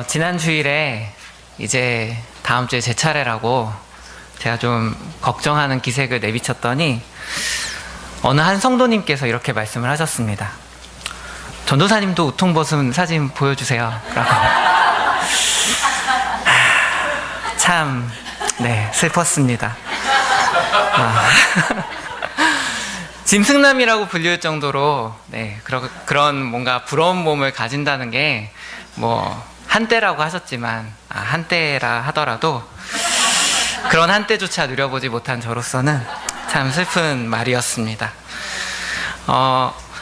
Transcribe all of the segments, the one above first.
지난 주일에 이제 다음 주에 제 차례라고 제가 좀 걱정하는 기색을 내비쳤더니 어느 한 성도님께서 이렇게 말씀을 하셨습니다. 전도사님도 우통 벗은 사진 보여주세요 라고. 참 슬펐습니다. 짐승남이라고 불릴 정도로 그런 뭔가 부러운 몸을 가진다는 게 한때라고 하셨지만 한때라 하더라도 그런 한때조차 누려보지 못한 저로서는 참 슬픈 말이었습니다.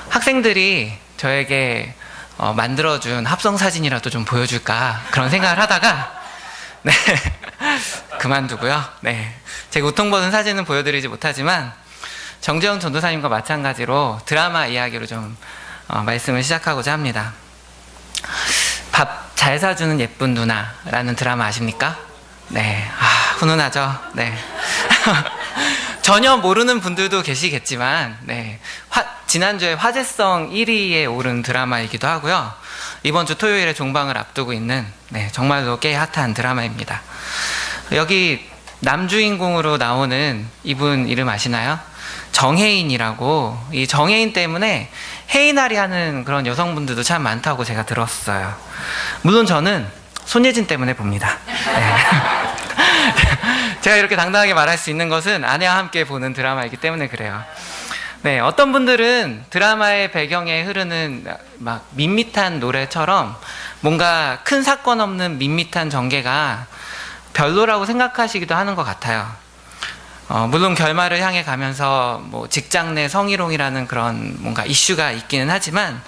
학생들이 저에게 만들어준 합성사진이라도 좀 보여줄까 그런 생각을 하다가 그만두고요. 제가 우통 벗은 사진은 보여드리지 못하지만 정재영 전도사님과 마찬가지로 드라마 이야기로 좀 말씀을 시작하고자 합니다. 밥 잘 사주는 예쁜 누나라는 드라마 아십니까? 훈훈하죠? 전혀 모르는 분들도 계시겠지만 지난주에 화제성 1위에 오른 드라마이기도 하고요. 이번 주 토요일에 종방을 앞두고 있는 정말로 꽤 핫한 드라마입니다. 여기 남주인공으로 나오는 이분 이름 아시나요? 정혜인이라고. 이 정혜인 때문에 혜인아리 하는 그런 여성분들도 참 많다고 제가 들었어요. 물론 저는 손예진 때문에 봅니다. 제가 이렇게 당당하게 말할 수 있는 것은 아내와 함께 보는 드라마이기 때문에 그래요. 어떤 분들은 드라마의 배경에 흐르는 막 밋밋한 노래처럼 뭔가 큰 사건 없는 밋밋한 전개가 별로라고 생각하시기도 하는 것 같아요. 물론 결말을 향해 가면서 직장 내 성희롱이라는 그런 뭔가 이슈가 있기는 하지만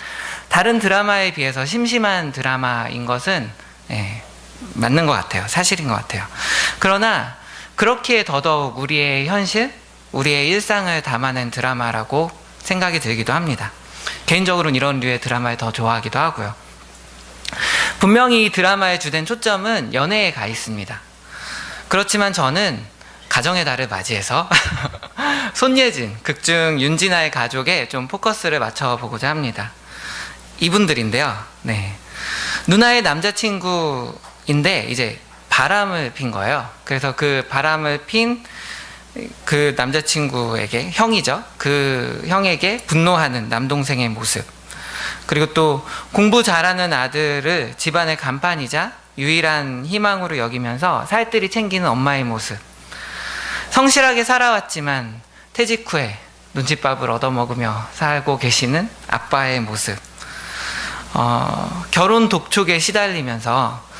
다른 드라마에 비해서 심심한 드라마인 것은 맞는 것 같아요. 사실인 것 같아요. 그러나 그렇기에 더더욱 우리의 현실, 우리의 일상을 담아낸 드라마라고 생각이 들기도 합니다. 개인적으로는 이런 류의 드라마를 더 좋아하기도 하고요. 분명히 이 드라마의 주된 초점은 연애에 가 있습니다. 그렇지만 저는 가정의 달을 맞이해서 손예진, 극중 윤진아의 가족에 좀 포커스를 맞춰보고자 합니다. 이분들인데요. 누나의 남자친구인데 이제 바람을 핀 거예요. 그래서 그 바람을 핀 그 남자친구에게, 형이죠. 그 형에게 분노하는 남동생의 모습. 그리고 또 공부 잘하는 아들을 집안의 간판이자 유일한 희망으로 여기면서 살뜰히 챙기는 엄마의 모습. 성실하게 살아왔지만 퇴직 후에 눈칫밥을 얻어먹으며 살고 계시는 아빠의 모습. 결혼 독촉에 시달리면서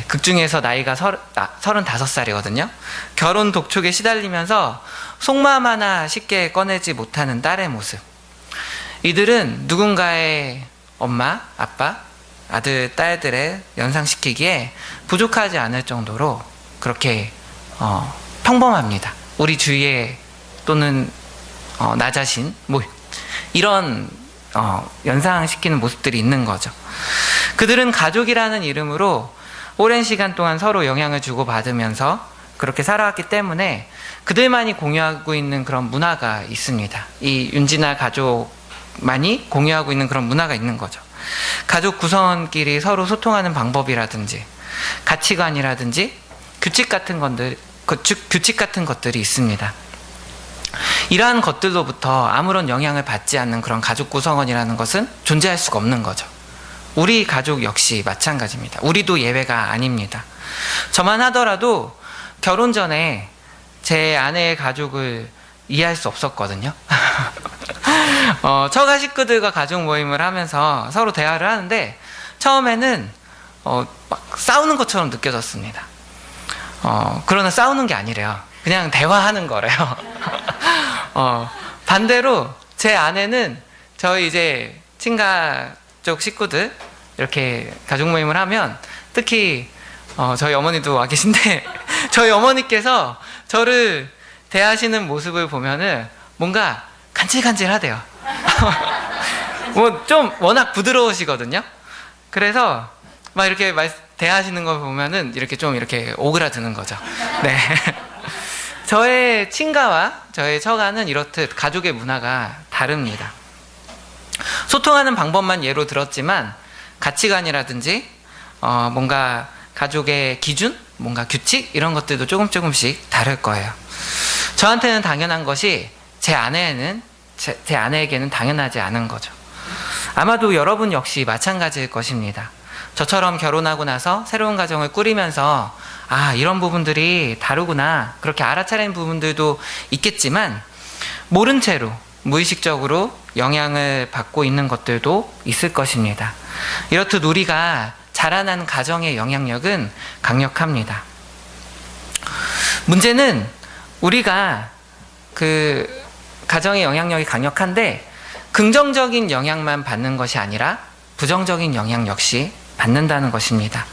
극중에서 나이가 35살이거든요. 결혼 독촉에 시달리면서 속마음 하나 쉽게 꺼내지 못하는 딸의 모습. 이들은 누군가의 엄마, 아빠, 아들, 딸들의 연상시키기에 부족하지 않을 정도로 그렇게 평범합니다. 우리 주위에 또는 나 자신 이런 연상시키는 모습들이 있는 거죠. 그들은 가족이라는 이름으로 오랜 시간 동안 서로 영향을 주고받으면서 그렇게 살아왔기 때문에 그들만이 공유하고 있는 그런 문화가 있습니다. 이 윤진아 가족만이 공유하고 있는 그런 문화가 있는 거죠. 가족 구성원끼리 서로 소통하는 방법이라든지 가치관이라든지 규칙 같은 것들이 있습니다. 이러한 것들로부터 아무런 영향을 받지 않는 그런 가족 구성원이라는 것은 존재할 수가 없는 거죠. 우리 가족 역시 마찬가지입니다. 우리도 예외가 아닙니다. 저만 하더라도 결혼 전에 제 아내의 가족을 이해할 수 없었거든요. 처가 식구들과 가족 모임을 하면서 서로 대화를 하는데 처음에는 막 싸우는 것처럼 느껴졌습니다. 그러나 싸우는 게 아니래요. 그냥 대화하는 거래요. 반대로 제 아내는 저희 이제 친가 쪽 식구들 이렇게 가족 모임을 하면 특히 저희 어머니도 와 계신데 저희 어머니께서 저를 대하시는 모습을 보면은 뭔가 간질간질하대요. 좀 워낙 부드러우시거든요. 그래서 막 이렇게 대하시는 걸 보면은 이렇게 좀 이렇게 오그라드는 거죠. 저의 친가와 저의 처가는 이렇듯 가족의 문화가 다릅니다. 소통하는 방법만 예로 들었지만 가치관이라든지 뭔가 가족의 기준, 뭔가 규칙 이런 것들도 조금씩 다를 거예요. 저한테는 당연한 것이 제 아내에게는 당연하지 않은 거죠. 아마도 여러분 역시 마찬가지일 것입니다. 저처럼 결혼하고 나서 새로운 가정을 꾸리면서 이런 부분들이 다르구나 그렇게 알아차린 부분들도 있겠지만 모른 채로 무의식적으로 영향을 받고 있는 것들도 있을 것입니다. 이렇듯 우리가 자라난 가정의 영향력은 강력합니다. 문제는 우리가 그 가정의 영향력이 강력한데 긍정적인 영향만 받는 것이 아니라 부정적인 영향 역시 받는다는 것입니다.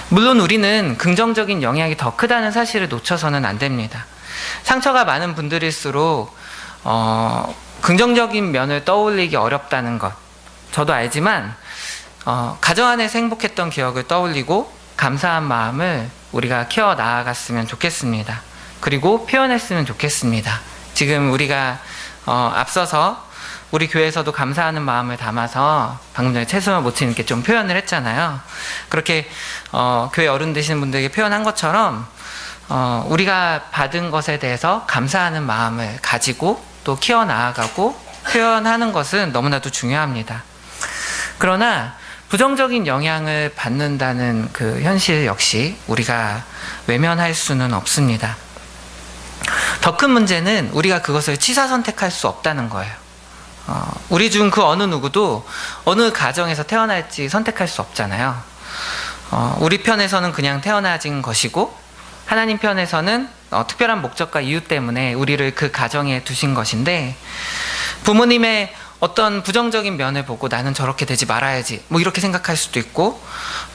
물론 우리는 긍정적인 영향이 더 크다는 사실을 놓쳐서는 안 됩니다. 상처가 많은 분들일수록 긍정적인 면을 떠올리기 어렵다는 것 저도 알지만 가정 안에서 행복했던 기억을 떠올리고 감사한 마음을 우리가 키워 나아갔으면 좋겠습니다. 그리고 표현했으면 좋겠습니다. 지금 우리가 앞서서 우리 교회에서도 감사하는 마음을 담아서 방금 전에 채소만 못 치는 게 좀 표현을 했잖아요. 그렇게 교회 어른 되시는 분들에게 표현한 것처럼 우리가 받은 것에 대해서 감사하는 마음을 가지고 또 키워 나아가고 표현하는 것은 너무나도 중요합니다. 그러나 부정적인 영향을 받는다는 그 현실 역시 우리가 외면할 수는 없습니다. 더 큰 문제는 우리가 그것을 취사 선택할 수 없다는 거예요. 우리 중 그 어느 누구도 어느 가정에서 태어날지 선택할 수 없잖아요. 우리 편에서는 그냥 태어나진 것이고 하나님 편에서는 특별한 목적과 이유 때문에 우리를 그 가정에 두신 것인데 부모님의 어떤 부정적인 면을 보고 나는 저렇게 되지 말아야지 뭐 이렇게 생각할 수도 있고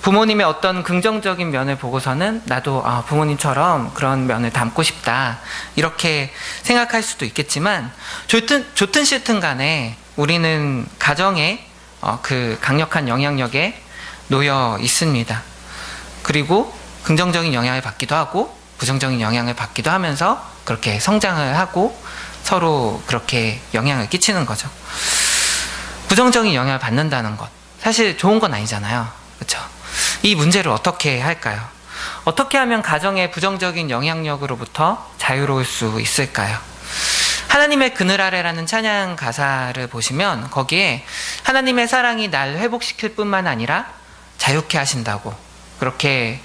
부모님의 어떤 긍정적인 면을 보고서는 나도 부모님처럼 그런 면을 담고 싶다 이렇게 생각할 수도 있겠지만 좋든 싫든 간에 우리는 가정의 그 강력한 영향력에 놓여 있습니다. 그리고 긍정적인 영향을 받기도 하고 부정적인 영향을 받기도 하면서 그렇게 성장을 하고 서로 그렇게 영향을 끼치는 거죠. 부정적인 영향을 받는다는 것 사실 좋은 건 아니잖아요. 그렇죠? 이 문제를 어떻게 할까요? 어떻게 하면 가정의 부정적인 영향력으로부터 자유로울 수 있을까요? 하나님의 그늘 아래라는 찬양 가사를 보시면 거기에 하나님의 사랑이 날 회복시킬 뿐만 아니라 자유케 하신다고 그렇게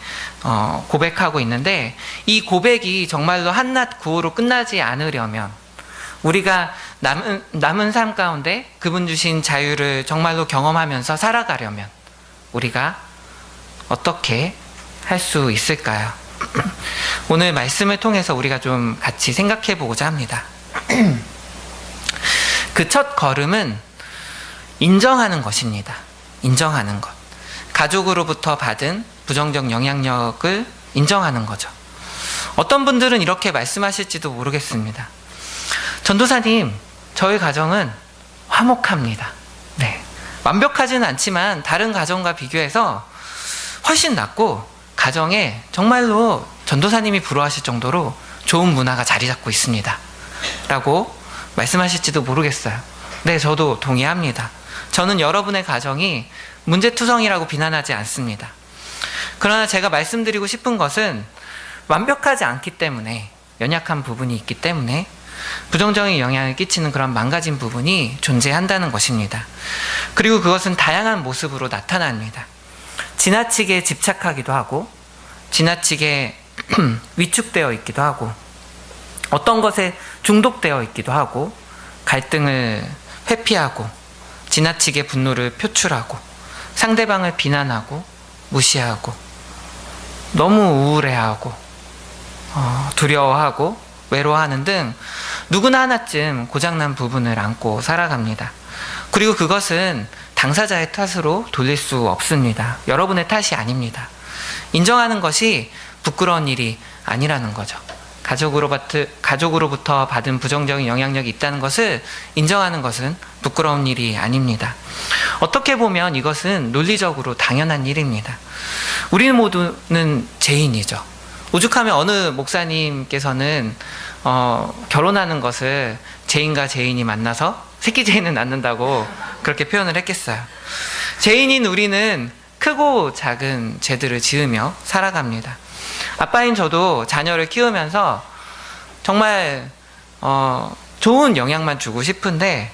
고백하고 있는데 이 고백이 정말로 한낱 구호로 끝나지 않으려면 우리가 남은 삶 가운데 그분 주신 자유를 정말로 경험하면서 살아가려면 우리가 어떻게 할 수 있을까요? 오늘 말씀을 통해서 우리가 좀 같이 생각해 보고자 합니다. 그 첫 걸음은 인정하는 것입니다. 인정하는 것. 가족으로부터 받은 부정적 영향력을 인정하는 거죠. 어떤 분들은 이렇게 말씀하실지도 모르겠습니다. 전도사님, 저희 가정은 화목합니다. 네. 완벽하지는 않지만 다른 가정과 비교해서 훨씬 낫고 가정에 정말로 전도사님이 부러워하실 정도로 좋은 문화가 자리 잡고 있습니다. 라고 말씀하실지도 모르겠어요. 네, 저도 동의합니다. 저는 여러분의 가정이 문제투성이라고 비난하지 않습니다. 그러나 제가 말씀드리고 싶은 것은 완벽하지 않기 때문에 연약한 부분이 있기 때문에 부정적인 영향을 끼치는 그런 망가진 부분이 존재한다는 것입니다. 그리고 그것은 다양한 모습으로 나타납니다. 지나치게 집착하기도 하고 지나치게 위축되어 있기도 하고 어떤 것에 중독되어 있기도 하고 갈등을 회피하고 지나치게 분노를 표출하고 상대방을 비난하고 무시하고 너무 우울해하고 두려워하고 외로워하는 등 누구나 하나쯤 고장난 부분을 안고 살아갑니다. 그리고 그것은 당사자의 탓으로 돌릴 수 없습니다. 여러분의 탓이 아닙니다. 인정하는 것이 부끄러운 일이 아니라는 거죠. 가족으로부터 받은 부정적인 영향력이 있다는 것을 인정하는 것은 부끄러운 일이 아닙니다. 어떻게 보면 이것은 논리적으로 당연한 일입니다. 우리 모두는 죄인이죠. 오죽하면 어느 목사님께서는 결혼하는 것을 죄인과 죄인이 만나서 새끼 죄인은 낳는다고 그렇게 표현을 했겠어요. 죄인인 우리는 크고 작은 죄들을 지으며 살아갑니다. 아빠인 저도 자녀를 키우면서 정말 좋은 영향만 주고 싶은데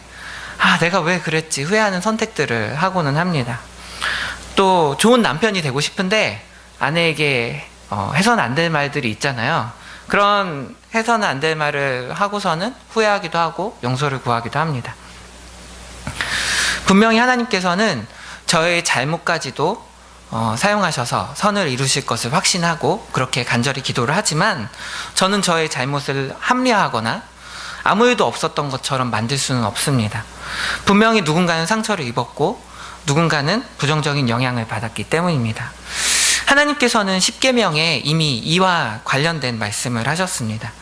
내가 왜 그랬지 후회하는 선택들을 하고는 합니다. 또 좋은 남편이 되고 싶은데 아내에게 해서는 안 될 말들이 있잖아요. 그런 해서는 안 될 말을 하고서는 후회하기도 하고 용서를 구하기도 합니다. 분명히 하나님께서는 저의 잘못까지도 사용하셔서 선을 이루실 것을 확신하고 그렇게 간절히 기도를 하지만 저는 저의 잘못을 합리화하거나 아무 일도 없었던 것처럼 만들 수는 없습니다. 분명히 누군가는 상처를 입었고 누군가는 부정적인 영향을 받았기 때문입니다. 하나님께서는 십계명에 이미 이와 관련된 말씀을 하셨습니다.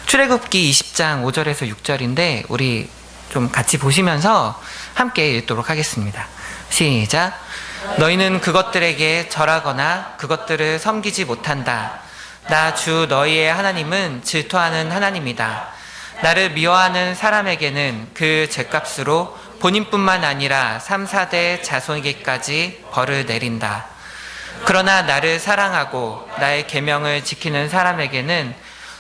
출애굽기 20장 5절에서 6절인데 우리 좀 같이 보시면서 함께 읽도록 하겠습니다. 시작. 너희는 그것들에게 절하거나 그것들을 섬기지 못한다. 나 주 너희의 하나님은 질투하는 하나님이다. 나를 미워하는 사람에게는 그 죄값으로 본인뿐만 아니라 3, 4대 자손에게까지 벌을 내린다. 그러나 나를 사랑하고 나의 계명을 지키는 사람에게는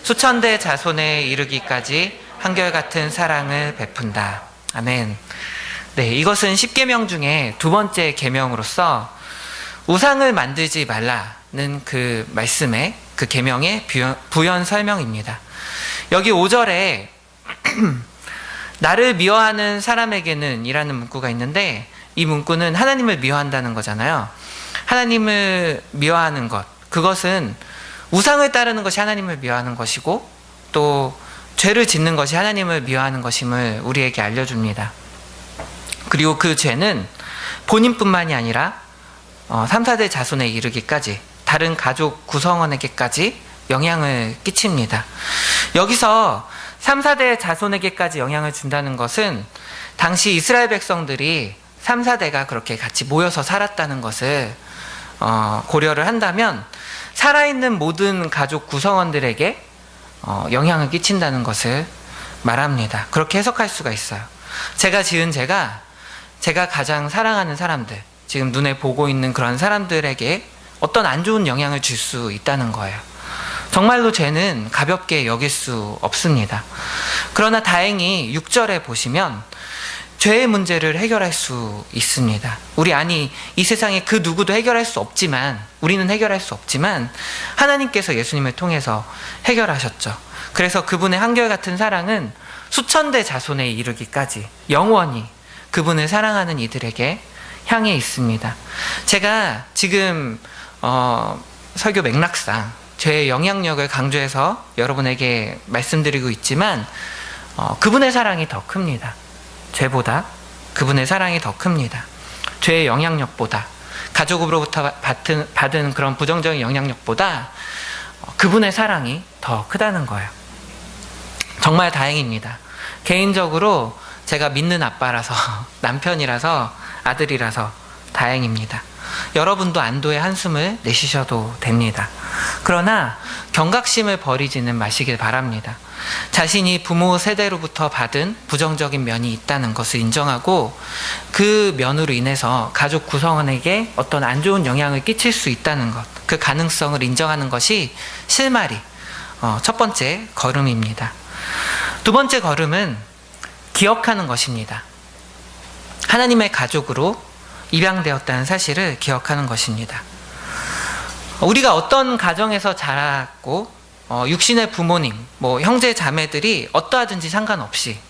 수천 대 자손에 이르기까지 한결같은 사랑을 베푼다. 아멘. 네, 이것은 십계명 중에 두 번째 계명으로서 우상을 만들지 말라는 그 말씀의 그 계명의 부연 설명입니다. 여기 5절에 나를 미워하는 사람에게는 이라는 문구가 있는데 이 문구는 하나님을 미워한다는 거잖아요. 하나님을 미워하는 것, 그것은 우상을 따르는 것이 하나님을 미워하는 것이고 또 죄를 짓는 것이 하나님을 미워하는 것임을 우리에게 알려줍니다. 그리고 그 죄는 본인뿐만이 아니라 3, 4대 자손에 이르기까지 다른 가족 구성원에게까지 영향을 끼칩니다. 여기서 3, 4대 자손에게까지 영향을 준다는 것은 당시 이스라엘 백성들이 3, 4대가 그렇게 같이 모여서 살았다는 것을 고려를 한다면 살아있는 모든 가족 구성원들에게 영향을 끼친다는 것을 말합니다. 그렇게 해석할 수가 있어요. 제가 지은 죄가 제가 가장 사랑하는 사람들, 지금 눈에 보고 있는 그런 사람들에게 어떤 안 좋은 영향을 줄 수 있다는 거예요. 정말로 죄는 가볍게 여길 수 없습니다. 그러나 다행히 6절에 보시면 죄의 문제를 해결할 수 있습니다. 이 세상에 그 누구도 해결할 수 없지만, 우리는 해결할 수 없지만 하나님께서 예수님을 통해서 해결하셨죠. 그래서 그분의 한결같은 사랑은 수천 대 자손에 이르기까지 영원히 그분을 사랑하는 이들에게 향해 있습니다. 제가 지금 설교 맥락상 죄의 영향력을 강조해서 여러분에게 말씀드리고 있지만 그분의 사랑이 더 큽니다. 죄보다 그분의 사랑이 더 큽니다. 죄의 영향력보다, 가족으로부터 받은 그런 부정적인 영향력보다 그분의 사랑이 더 크다는 거예요. 정말 다행입니다. 개인적으로 제가 믿는 아빠라서, 남편이라서, 아들이라서 다행입니다. 여러분도 안도의 한숨을 내쉬셔도 됩니다. 그러나 경각심을 버리지는 마시길 바랍니다. 자신이 부모 세대로부터 받은 부정적인 면이 있다는 것을 인정하고 그 면으로 인해서 가족 구성원에게 어떤 안 좋은 영향을 끼칠 수 있다는 것, 그 가능성을 인정하는 것이 실마리 첫 번째 걸음입니다. 두 번째 걸음은 기억하는 것입니다. 하나님의 가족으로 입양되었다는 사실을 기억하는 것입니다. 우리가 어떤 가정에서 자랐고 육신의 부모님, 형제 자매들이 어떠하든지 상관없이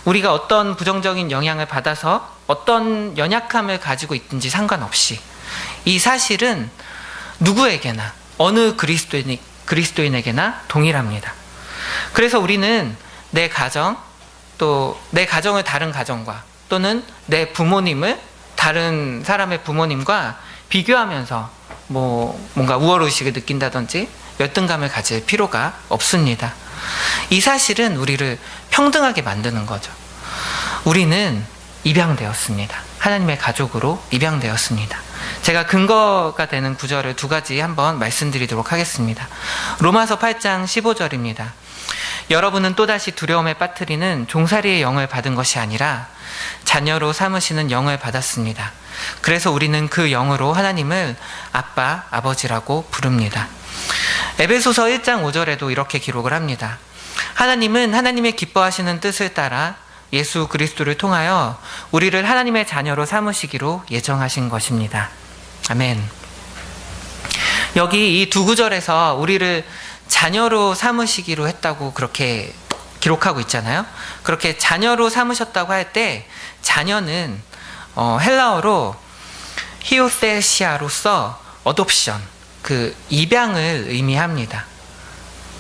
우리가 어떤 부정적인 영향을 받아서 어떤 연약함을 가지고 있든지 상관없이 이 사실은 누구에게나 어느 그리스도인에게나 동일합니다. 그래서 우리는 내 가정, 또 내 가정을 다른 가정과 또는 내 부모님을 다른 사람의 부모님과 비교하면서 뭔가 우월의식을 느낀다든지 열등감을 가질 필요가 없습니다. 이 사실은 우리를 평등하게 만드는 거죠. 우리는 입양되었습니다. 하나님의 가족으로 입양되었습니다. 제가 근거가 되는 구절을 두 가지 한번 말씀드리도록 하겠습니다. 로마서 8장 15절입니다. 여러분은 또다시 두려움에 빠뜨리는 종살이의 영을 받은 것이 아니라 자녀로 삼으시는 영을 받았습니다. 그래서 우리는 그 영으로 하나님을 아빠, 아버지라고 부릅니다. 에베소서 1장 5절에도 이렇게 기록을 합니다. 하나님은 하나님의 기뻐하시는 뜻을 따라 예수 그리스도를 통하여 우리를 하나님의 자녀로 삼으시기로 예정하신 것입니다. 아멘. 여기 이 두 구절에서 우리를 자녀로 삼으시기로 했다고 그렇게 기록하고 있잖아요. 그렇게 자녀로 삼으셨다고 할 때 자녀는 헬라어로 히오세시아로서 어독션, 그 입양을 의미합니다.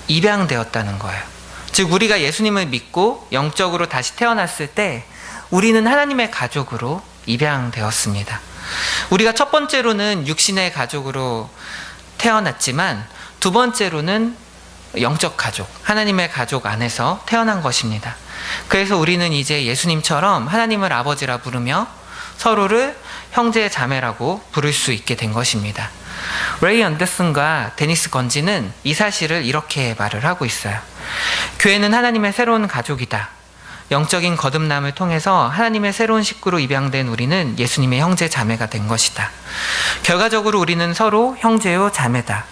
입양되었다는 거예요. 즉 우리가 예수님을 믿고 영적으로 다시 태어났을 때 우리는 하나님의 가족으로 입양되었습니다. 우리가 첫 번째로는 육신의 가족으로 태어났지만 두 번째로는 영적 가족, 하나님의 가족 안에서 태어난 것입니다. 그래서 우리는 이제 예수님처럼 하나님을 아버지라 부르며 서로를 형제 자매라고 부를 수 있게 된 것입니다. 레이 언더슨과 데니스 건지는 이 사실을 이렇게 말을 하고 있어요. 교회는 하나님의 새로운 가족이다. 영적인 거듭남을 통해서 하나님의 새로운 식구로 입양된 우리는 예수님의 형제 자매가 된 것이다. 결과적으로 우리는 서로 형제요 자매다.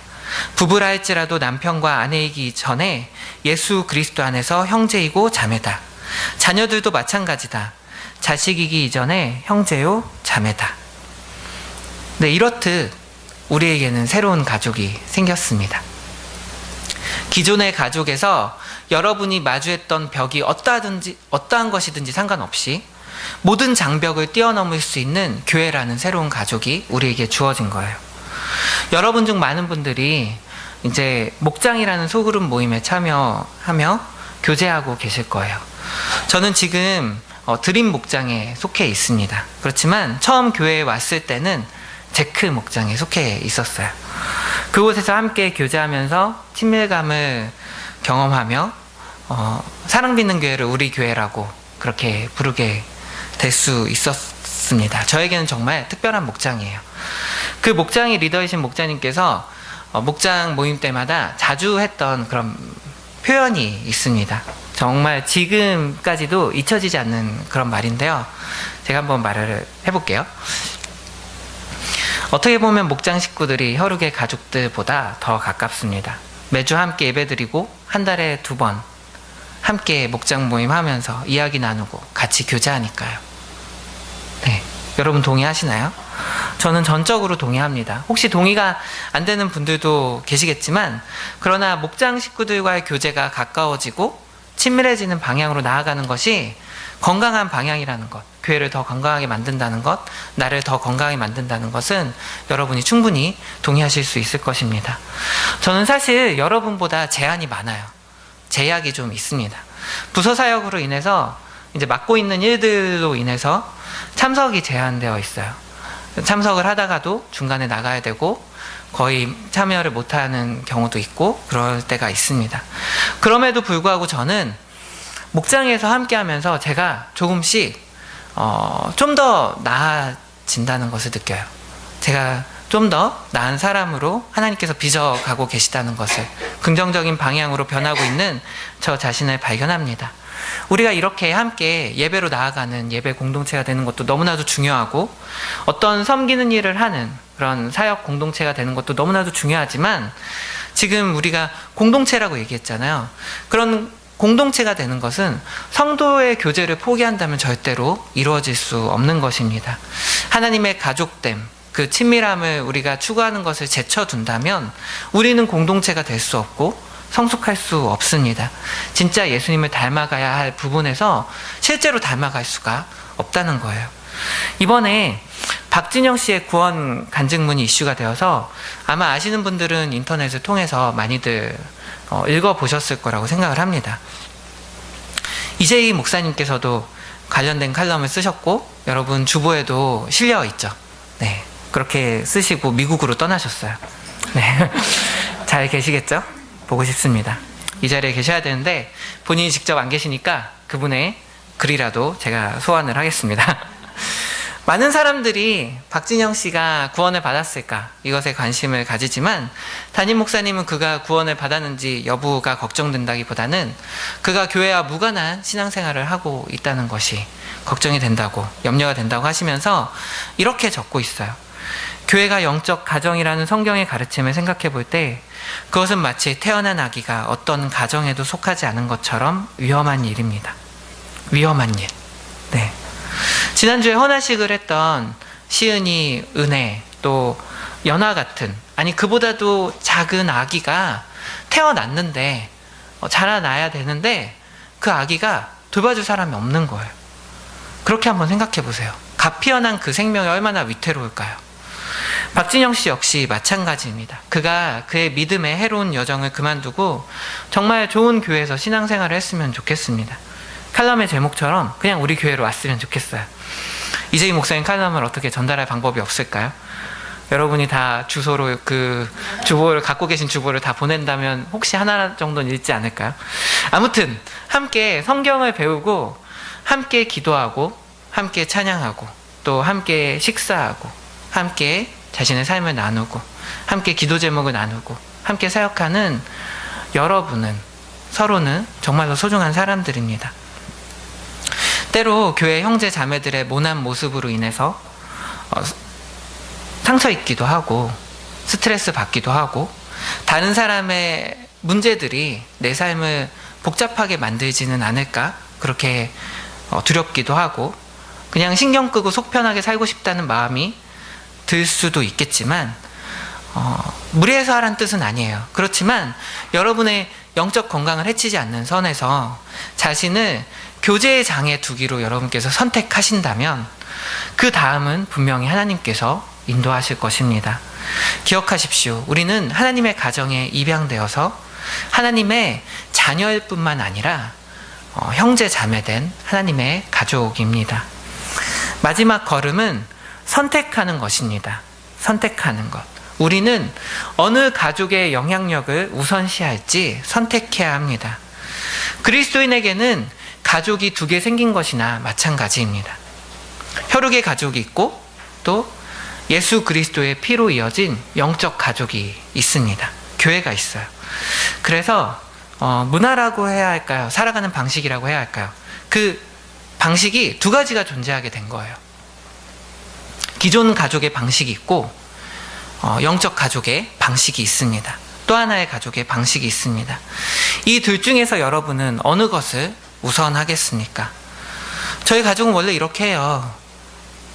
부부라 할지라도 남편과 아내이기 전에 예수 그리스도 안에서 형제이고 자매다. 자녀들도 마찬가지다. 자식이기 이전에 형제요 자매다. 네, 이렇듯 우리에게는 새로운 가족이 생겼습니다. 기존의 가족에서 여러분이 마주했던 벽이 어떠한 것이든지 상관없이 모든 장벽을 뛰어넘을 수 있는 교회라는 새로운 가족이 우리에게 주어진 거예요. 여러분 중 많은 분들이 이제 목장이라는 소그룹 모임에 참여하며 교제하고 계실 거예요. 저는 지금 드림 목장에 속해 있습니다. 그렇지만 처음 교회에 왔을 때는 제크 목장에 속해 있었어요. 그곳에서 함께 교제하면서 친밀감을 경험하며 사랑받는 교회를 우리 교회라고 그렇게 부르게 될 수 있었습니다. 저에게는 정말 특별한 목장이에요. 그 목장의 리더이신 목자님께서 목장 모임 때마다 자주 했던 그런 표현이 있습니다. 정말 지금까지도 잊혀지지 않는 그런 말인데요. 제가 한번 말을 해볼게요. 어떻게 보면 목장 식구들이 혈육의 가족들보다 더 가깝습니다. 매주 함께 예배드리고 한 달에 2번 함께 목장 모임 하면서 이야기 나누고 같이 교제하니까요. 네, 여러분 동의하시나요? 저는 전적으로 동의합니다. 혹시 동의가 안 되는 분들도 계시겠지만 그러나 목장 식구들과의 교제가 가까워지고 친밀해지는 방향으로 나아가는 것이 건강한 방향이라는 것, 교회를 더 건강하게 만든다는 것, 나를 더 건강하게 만든다는 것은 여러분이 충분히 동의하실 수 있을 것입니다. 저는 사실 여러분보다 제한이 많아요. 제약이 좀 있습니다. 부서 사역으로 인해서 이제 맡고 있는 일들로 인해서 참석이 제한되어 있어요. 참석을 하다가도 중간에 나가야 되고 거의 참여를 못하는 경우도 있고 그럴 때가 있습니다. 그럼에도 불구하고 저는 목장에서 함께하면서 제가 조금씩 좀 더 나아진다는 것을 느껴요. 제가 좀 더 나은 사람으로 하나님께서 빚어가고 계시다는 것을 긍정적인 방향으로 변하고 있는 저 자신을 발견합니다. 우리가 이렇게 함께 예배로 나아가는 예배 공동체가 되는 것도 너무나도 중요하고 어떤 섬기는 일을 하는 그런 사역 공동체가 되는 것도 너무나도 중요하지만 지금 우리가 공동체라고 얘기했잖아요. 그런 공동체가 되는 것은 성도의 교제를 포기한다면 절대로 이루어질 수 없는 것입니다. 하나님의 가족됨, 그 친밀함을 우리가 추구하는 것을 제쳐둔다면 우리는 공동체가 될 수 없고 성숙할 수 없습니다. 진짜 예수님을 닮아가야 할 부분에서 실제로 닮아갈 수가 없다는 거예요. 이번에 박진영 씨의 구원 간증문이 이슈가 되어서 아마 아시는 분들은 인터넷을 통해서 많이들 읽어보셨을 거라고 생각을 합니다. 이재희 목사님께서도 관련된 칼럼을 쓰셨고 여러분 주보에도 실려 있죠. 네, 그렇게 쓰시고 미국으로 떠나셨어요. 네, 잘 계시겠죠? 보고 싶습니다. 이 자리에 계셔야 되는데 본인이 직접 안 계시니까 그분의 글이라도 제가 소환을 하겠습니다. 많은 사람들이 박진영 씨가 구원을 받았을까 이것에 관심을 가지지만 담임 목사님은 그가 구원을 받았는지 여부가 걱정된다기보다는 그가 교회와 무관한 신앙생활을 하고 있다는 것이 걱정이 된다고, 염려가 된다고 하시면서 이렇게 적고 있어요. 교회가 영적 가정이라는 성경의 가르침을 생각해 볼 때 그것은 마치 태어난 아기가 어떤 가정에도 속하지 않은 것처럼 위험한 일입니다. 위험한 일. 네. 지난주에 헌화식을 했던 시은이, 은혜, 또 연화 같은, 아니 그보다도 작은 아기가 태어났는데 자라나야 되는데 그 아기가 돌봐줄 사람이 없는 거예요. 그렇게 한번 생각해 보세요. 갓 피어난 그 생명이 얼마나 위태로울까요? 박진영 씨 역시 마찬가지입니다. 그가 그의 믿음의 해로운 여정을 그만두고 정말 좋은 교회에서 신앙생활을 했으면 좋겠습니다. 칼럼의 제목처럼 그냥 우리 교회로 왔으면 좋겠어요. 이재희 목사님 칼럼을 어떻게 전달할 방법이 없을까요? 여러분이 다 주소로 그 주보를 갖고 계신 주보를 다 보낸다면 혹시 하나 정도는 읽지 않을까요? 아무튼 함께 성경을 배우고 함께 기도하고 함께 찬양하고 또 함께 식사하고 함께 자신의 삶을 나누고 함께 기도 제목을 나누고 함께 사역하는 여러분은 서로는 정말로 소중한 사람들입니다. 때로 교회 형제 자매들의 모난 모습으로 인해서 상처 입기도 하고 스트레스 받기도 하고 다른 사람의 문제들이 내 삶을 복잡하게 만들지는 않을까 그렇게 두렵기도 하고 그냥 신경 끄고 속 편하게 살고 싶다는 마음이 들 수도 있겠지만 무리해서 하라는 뜻은 아니에요. 그렇지만 여러분의 영적 건강을 해치지 않는 선에서 자신을 교제의 장에 두기로 여러분께서 선택하신다면 그 다음은 분명히 하나님께서 인도하실 것입니다. 기억하십시오. 우리는 하나님의 가정에 입양되어서 하나님의 자녀일 뿐만 아니라 형제 자매된 하나님의 가족입니다. 마지막 걸음은 선택하는 것입니다. 선택하는 것. 우리는 어느 가족의 영향력을 우선시할지 선택해야 합니다. 그리스도인에게는 가족이 2개 생긴 것이나 마찬가지입니다. 혈육의 가족이 있고 또 예수 그리스도의 피로 이어진 영적 가족이 있습니다. 교회가 있어요. 그래서 문화라고 해야 할까요? 살아가는 방식이라고 해야 할까요? 그 방식이 2가지가 존재하게 된 거예요. 기존 가족의 방식이 있고 영적 가족의 방식이 있습니다. 또 하나의 가족의 방식이 있습니다. 이 둘 중에서 여러분은 어느 것을 우선하겠습니까? 저희 가족은 원래 이렇게 해요.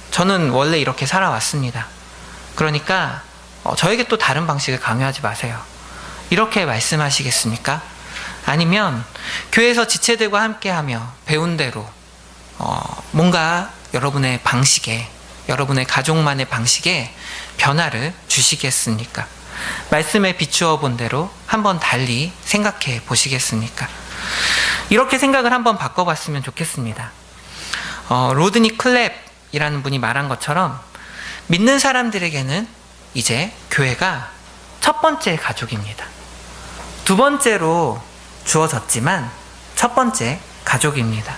저는 원래 이렇게 살아왔습니다. 그러니까 저에게 또 다른 방식을 강요하지 마세요. 이렇게 말씀하시겠습니까? 아니면 교회에서 지체들과 함께하며 배운 대로 뭔가 여러분의 방식에, 여러분의 가족만의 방식에 변화를 주시겠습니까? 말씀에 비추어 본 대로 한번 달리 생각해 보시겠습니까? 이렇게 생각을 한번 바꿔봤으면 좋겠습니다. 로드니 클랩이라는 분이 말한 것처럼 믿는 사람들에게는 이제 교회가 첫 번째 가족입니다. 2번째로 주어졌지만 첫 번째 가족입니다.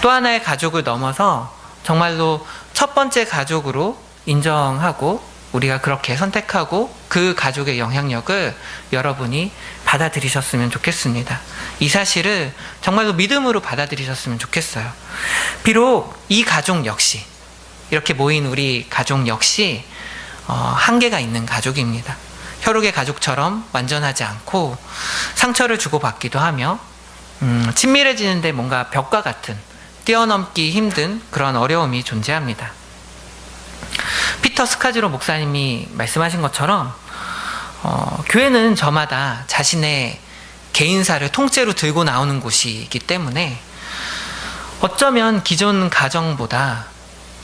또 하나의 가족을 넘어서 정말로 첫 번째 가족으로 인정하고 우리가 그렇게 선택하고 그 가족의 영향력을 여러분이 받아들이셨으면 좋겠습니다. 이 사실을 정말로 믿음으로 받아들이셨으면 좋겠어요. 비록 이 가족 역시, 이렇게 모인 우리 가족 역시 한계가 있는 가족입니다. 혈육의 가족처럼 완전하지 않고 상처를 주고받기도 하며 친밀해지는데 뭔가 벽과 같은 뛰어넘기 힘든 그런 어려움이 존재합니다. 피터 스카즈로 목사님이 말씀하신 것처럼 교회는 저마다 자신의 개인사를 통째로 들고 나오는 곳이기 때문에 어쩌면 기존 가정보다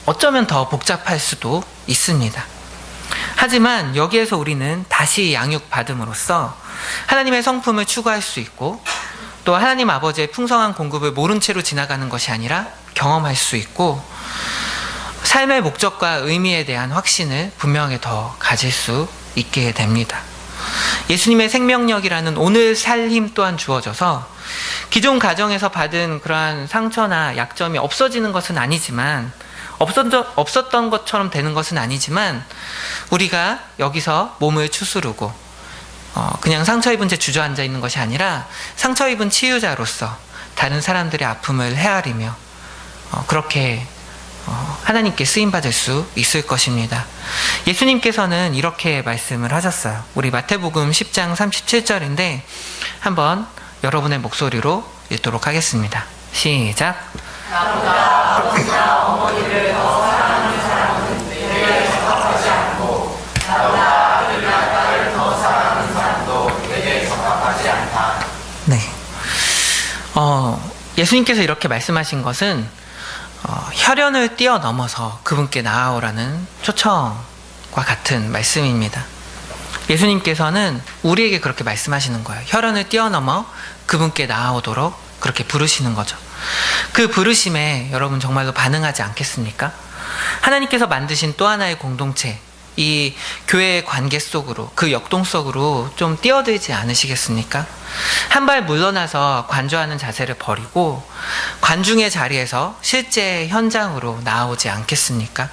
어쩌면 더 복잡할 수도 있습니다. 하지만 여기에서 우리는 다시 양육받음으로써 하나님의 성품을 추구할 수 있고 또 하나님 아버지의 풍성한 공급을 모른 채로 지나가는 것이 아니라 경험할 수 있고 삶의 목적과 의미에 대한 확신을 분명히 더 가질 수 있게 됩니다. 예수님의 생명력이라는 오늘 살 힘 또한 주어져서 기존 가정에서 받은 그러한 상처나 약점이 없어지는 것은 아니지만 없었던 것처럼 되는 것은 아니지만 우리가 여기서 몸을 추스르고 그냥 상처 입은 채 주저앉아 있는 것이 아니라 상처 입은 치유자로서 다른 사람들의 아픔을 헤아리며 그렇게 하나님께 쓰임받을 수 있을 것입니다. 예수님께서는 이렇게 말씀을 하셨어요. 우리 마태복음 10장 37절인데 한번 여러분의 목소리로 읽도록 하겠습니다. 시작. 나보다 어머니를 더 사랑하는 사람은 내게 적합하지 않고 나보다 아들이나 딸을 더 사랑하는 사람도 내게 적합하지 않다. 네. 예수님께서 이렇게 말씀하신 것은 혈연을 뛰어넘어서 그분께 나아오라는 초청과 같은 말씀입니다. 예수님께서는 우리에게 그렇게 말씀하시는 거예요. 혈연을 뛰어넘어 그분께 나아오도록 그렇게 부르시는 거죠. 그 부르심에 여러분 정말로 반응하지 않겠습니까? 하나님께서 만드신 또 하나의 공동체, 이 교회의 관계 속으로, 그 역동 속으로 좀 뛰어들지 않으시겠습니까? 한 발 물러나서 관조하는 자세를 버리고 관중의 자리에서 실제 현장으로 나아오지 않겠습니까?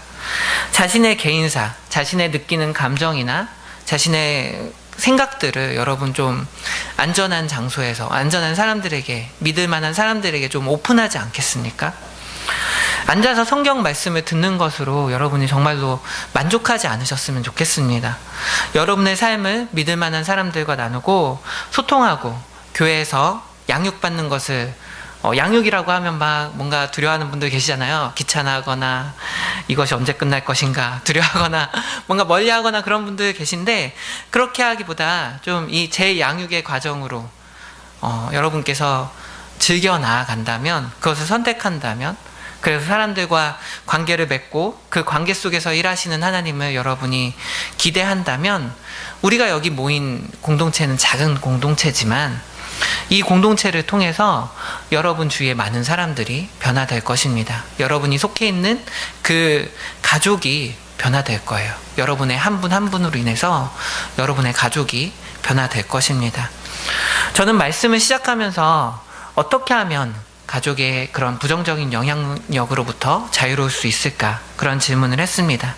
자신의 개인사, 자신의 느끼는 감정이나 자신의 생각들을 여러분 좀 안전한 장소에서 안전한 사람들에게, 믿을 만한 사람들에게 좀 오픈하지 않겠습니까? 앉아서 성경 말씀을 듣는 것으로 여러분이 정말로 만족하지 않으셨으면 좋겠습니다. 여러분의 삶을 믿을 만한 사람들과 나누고 소통하고 교회에서 양육받는 것을 양육이라고 하면 막 뭔가 두려워하는 분들 계시잖아요. 귀찮아하거나 이것이 언제 끝날 것인가 두려워하거나 뭔가 멀리하거나 그런 분들 계신데, 그렇게 하기보다 좀 이 재양육의 과정으로 여러분께서 즐겨 나아간다면, 그것을 선택한다면, 그래서 사람들과 관계를 맺고 그 관계 속에서 일하시는 하나님을 여러분이 기대한다면, 우리가 여기 모인 공동체는 작은 공동체지만 이 공동체를 통해서 여러분 주위에 많은 사람들이 변화될 것입니다. 여러분이 속해 있는 그 가족이 변화될 거예요. 여러분의 한 분 한 분으로 인해서 여러분의 가족이 변화될 것입니다. 저는 말씀을 시작하면서 어떻게 하면 가족의 그런 부정적인 영향력으로부터 자유로울 수 있을까, 그런 질문을 했습니다.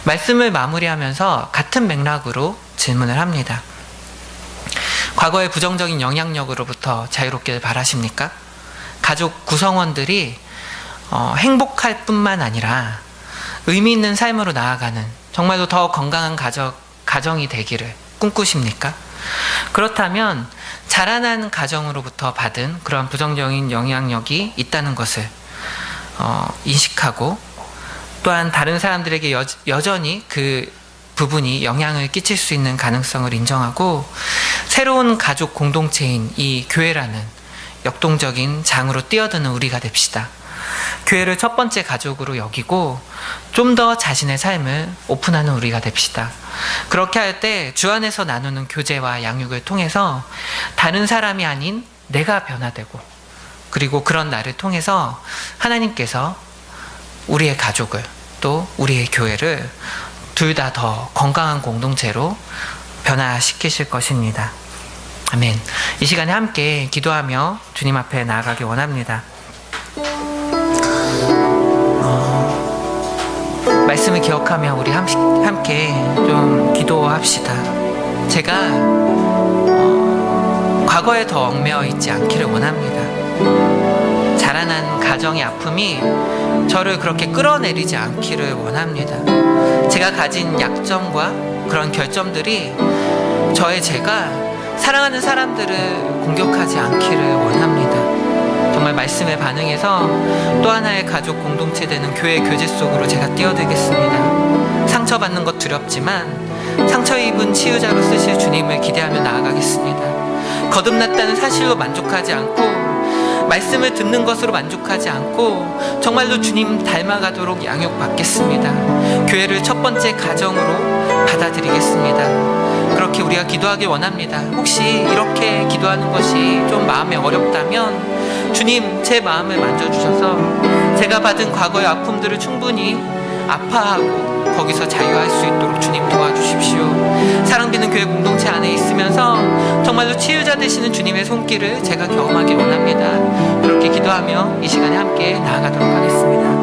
말씀을 마무리하면서 같은 맥락으로 질문을 합니다. 과거의 부정적인 영향력으로부터 자유롭길 바라십니까? 가족 구성원들이 행복할 뿐만 아니라 의미 있는 삶으로 나아가는 정말로 더 건강한 가정이 되기를 꿈꾸십니까? 그렇다면 자라난 가정으로부터 받은 그런 부정적인 영향력이 있다는 것을 인식하고, 또한 다른 사람들에게 여전히 그 부분이 영향을 끼칠 수 있는 가능성을 인정하고, 새로운 가족 공동체인 이 교회라는 역동적인 장으로 뛰어드는 우리가 됩시다. 교회를 첫 번째 가족으로 여기고 좀 더 자신의 삶을 오픈하는 우리가 됩시다. 그렇게 할 때 주 안에서 나누는 교제와 양육을 통해서 다른 사람이 아닌 내가 변화되고, 그리고 그런 나를 통해서 하나님께서 우리의 가족을, 또 우리의 교회를 둘 다 더 건강한 공동체로 변화시키실 것입니다. 아멘. 이 시간에 함께 기도하며 주님 앞에 나아가기 원합니다. 말씀을 기억하며 우리 함께 좀 기도합시다. 제가 과거에 더 얽매여 있지 않기를 원합니다. 자라난 가정의 아픔이 저를 그렇게 끌어내리지 않기를 원합니다. 제가 가진 약점과 그런 결점들이 제가 사랑하는 사람들을 공격하지 않기를 원합니다. 정말 말씀에 반응해서 또 하나의 가족 공동체 되는 교회 교제 속으로 제가 뛰어들겠습니다. 상처받는 것 두렵지만 상처 입은 치유자로 쓰실 주님을 기대하며 나아가겠습니다. 거듭났다는 사실로 만족하지 않고, 말씀을 듣는 것으로 만족하지 않고 정말로 주님 닮아가도록 양육받겠습니다. 교회를 첫 번째 가정으로 받아들이겠습니다. 그렇게 우리가 기도하길 원합니다. 혹시 이렇게 기도하는 것이 좀 마음에 어렵다면 주님, 제 마음을 만져주셔서 제가 받은 과거의 아픔들을 충분히 아파하고 거기서 자유할 수 있도록 주님 도와주십시오. 사랑받는 교회 공동체 안에 있으면서 정말로 치유자 되시는 주님의 손길을 제가 경험하길 원합니다. 그렇게 기도하며 이 시간에 함께 나아가도록 하겠습니다.